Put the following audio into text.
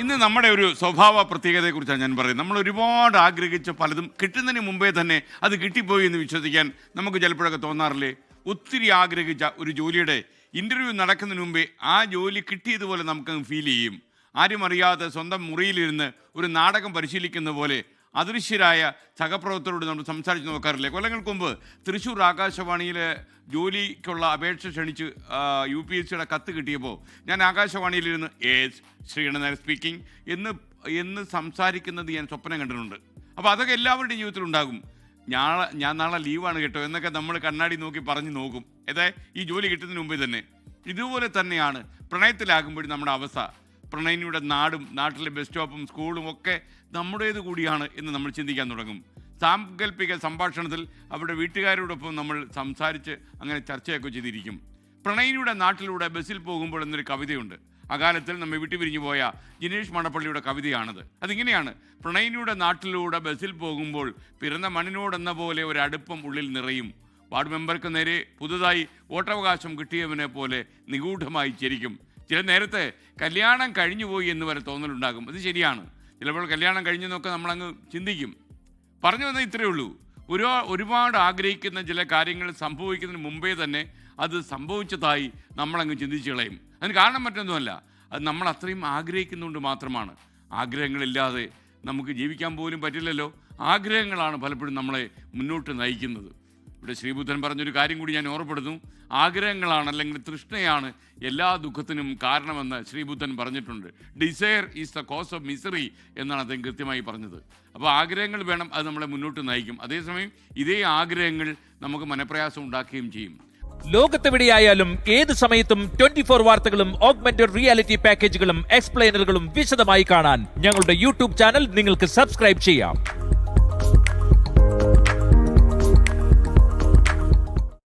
ഇന്ന് നമ്മുടെ ഒരു സ്വഭാവ പ്രത്യേകതയെക്കുറിച്ചാണ് ഞാൻ പറയുന്നത്. നമ്മൾ ഒരുപാട് ആഗ്രഹിച്ച പലതും കിട്ടുന്നതിന് മുമ്പേ തന്നെ അത് കിട്ടിപ്പോയി എന്ന് വിശ്വസിക്കാൻ നമുക്ക് ചിലപ്പോഴൊക്കെ തോന്നാറില്ലേ? ഒത്തിരി ആഗ്രഹിച്ച ഒരു ജോലിയുടെ ഇൻ്റർവ്യൂ നടക്കുന്നതിന് മുമ്പേ ആ ജോലി കിട്ടിയതുപോലെ നമുക്കങ്ങ് ഫീൽ ചെയ്യും. ആരും അറിയാതെ സ്വന്തം മുറിയിലിരുന്ന് ഒരു നാടകം പരിശീലിക്കുന്ന പോലെ അദൃശ്യരായ സഹപ്രവർത്തകരോട് നമ്മൾ സംസാരിച്ച് നോക്കാറില്ലേ? കൊല്ലങ്ങൾക്ക് മുമ്പ് തൃശ്ശൂർ ആകാശവാണിയിലെ ജോലിക്കുള്ള അപേക്ഷ ക്ഷണിച്ച് UPSCയുടെ കത്ത് കിട്ടിയപ്പോൾ ഞാൻ ആകാശവാണിയിലിരുന്ന് ശ്രീകണ്ഠൻ സ്പീക്കിംഗ് എന്ന് സംസാരിക്കുന്നത് ഞാൻ സ്വപ്നം കണ്ടിട്ടുണ്ട്. അപ്പോൾ അതൊക്കെ എല്ലാവരുടെയും ജീവിതത്തിലുണ്ടാകും. ഞാൻ നാളെ ലീവാണ് കേട്ടോ എന്നൊക്കെ നമ്മൾ കണ്ണാടി നോക്കി പറഞ്ഞു നോക്കും. ഈ ജോലി കിട്ടുന്നതിന് മുമ്പേ തന്നെ. ഇതുപോലെ തന്നെയാണ് പ്രണയത്തിലാകുമ്പോഴും നമ്മുടെ അവസ്ഥ. പ്രണയിനിയുടെ നാടും നാട്ടിലെ ബസ് സ്റ്റോപ്പും സ്കൂളും ഒക്കെ നമ്മുടേത് കൂടിയാണ് എന്ന് നമ്മൾ ചിന്തിക്കാൻ തുടങ്ങും. സാങ്കല്പിക സംഭാഷണത്തിൽ അവരുടെ വീട്ടുകാരോടൊപ്പം നമ്മൾ സംസാരിച്ച് അങ്ങനെ ചർച്ചയൊക്കെ ചെയ്തിരിക്കും. പ്രണയിനിയുടെ നാട്ടിലൂടെ ബസ്സിൽ പോകുമ്പോൾ എന്നൊരു കവിതയുണ്ട്. അകാലത്തിൽ നമ്മെ വിട്ടുപിരിഞ്ഞു പോയ ജിനേഷ് മണപ്പള്ളിയുടെ കവിതയാണത്. അതിങ്ങനെയാണ്: പ്രണയിനിയുടെ നാട്ടിലൂടെ ബസ്സിൽ പോകുമ്പോൾ പിറന്ന മണ്ണിനോടെന്ന പോലെ ഒരടുപ്പം ഉള്ളിൽ നിറയും. വാർഡ് മെമ്പർക്ക് നേരെ പുതുതായി വോട്ടവകാശം കിട്ടിയവനെ പോലെ നിഗൂഢമായി ചിരിക്കും. ചില നേരത്തെ കല്യാണം കഴിഞ്ഞുപോയി എന്ന് വരെ തോന്നലുണ്ടാകും. അത് ശരിയാണ്. ചിലപ്പോൾ കല്യാണം കഴിഞ്ഞെന്നൊക്കെ നമ്മളങ്ങ് ചിന്തിക്കും. പറഞ്ഞു വന്നാൽ ഇത്രയേ ഉള്ളൂ. ഒരുപാട് ആഗ്രഹിക്കുന്ന ചില കാര്യങ്ങൾ സംഭവിക്കുന്നതിന് മുമ്പേ തന്നെ അത് സംഭവിച്ചതായി നമ്മളങ്ങ് ചിന്തിച്ച് കളയും. അതിന് കാരണം മറ്റൊന്നുമല്ല, അത് നമ്മൾ അത്രയും ആഗ്രഹിക്കുന്നുകൊണ്ട് മാത്രമാണ്. ആഗ്രഹങ്ങളില്ലാതെ നമുക്ക് ജീവിക്കാൻ പോലും പറ്റില്ലല്ലോ. ആഗ്രഹങ്ങളാണ് പലപ്പോഴും നമ്മളെ മുന്നോട്ട് നയിക്കുന്നത്. ഇവിടെ ശ്രീബുദ്ധൻ പറഞ്ഞൊരു കാര്യം കൂടി ഞാൻ ഓർമ്മപ്പെടുത്തുന്നു. ആഗ്രഹങ്ങളാണ് അല്ലെങ്കിൽ തൃഷ്ണയാണ് എല്ലാ ദുഃഖത്തിനും കാരണമെന്ന് ശ്രീബുദ്ധൻ പറഞ്ഞിട്ടുണ്ട്. Desire is the cause of misery എന്നാണ് അദ്ദേഹം കൃത്യമായി പറഞ്ഞത്. അപ്പോൾ ആഗ്രഹങ്ങൾ വേണം, അത് നമ്മളെ മുന്നോട്ട് നയിക്കും. അതേസമയം ഇതേ ആഗ്രഹങ്ങൾ നമുക്ക് മനപ്രയാസം ഉണ്ടാക്കുകയും ചെയ്യും. ലോകത്തെവിടെയായാലും ഏത് സമയത്തും 24 വാർത്തകളും ഓഗ്മെന്റഡ് റിയാലിറ്റി പാക്കേജുകളും എക്സ്പ്ലെയിനറുകളും വിശദമായി കാണാൻ ഞങ്ങളുടെ YouTube ചാനൽ നിങ്ങൾക്ക് സബ്സ്ക്രൈബ് ചെയ്യാം.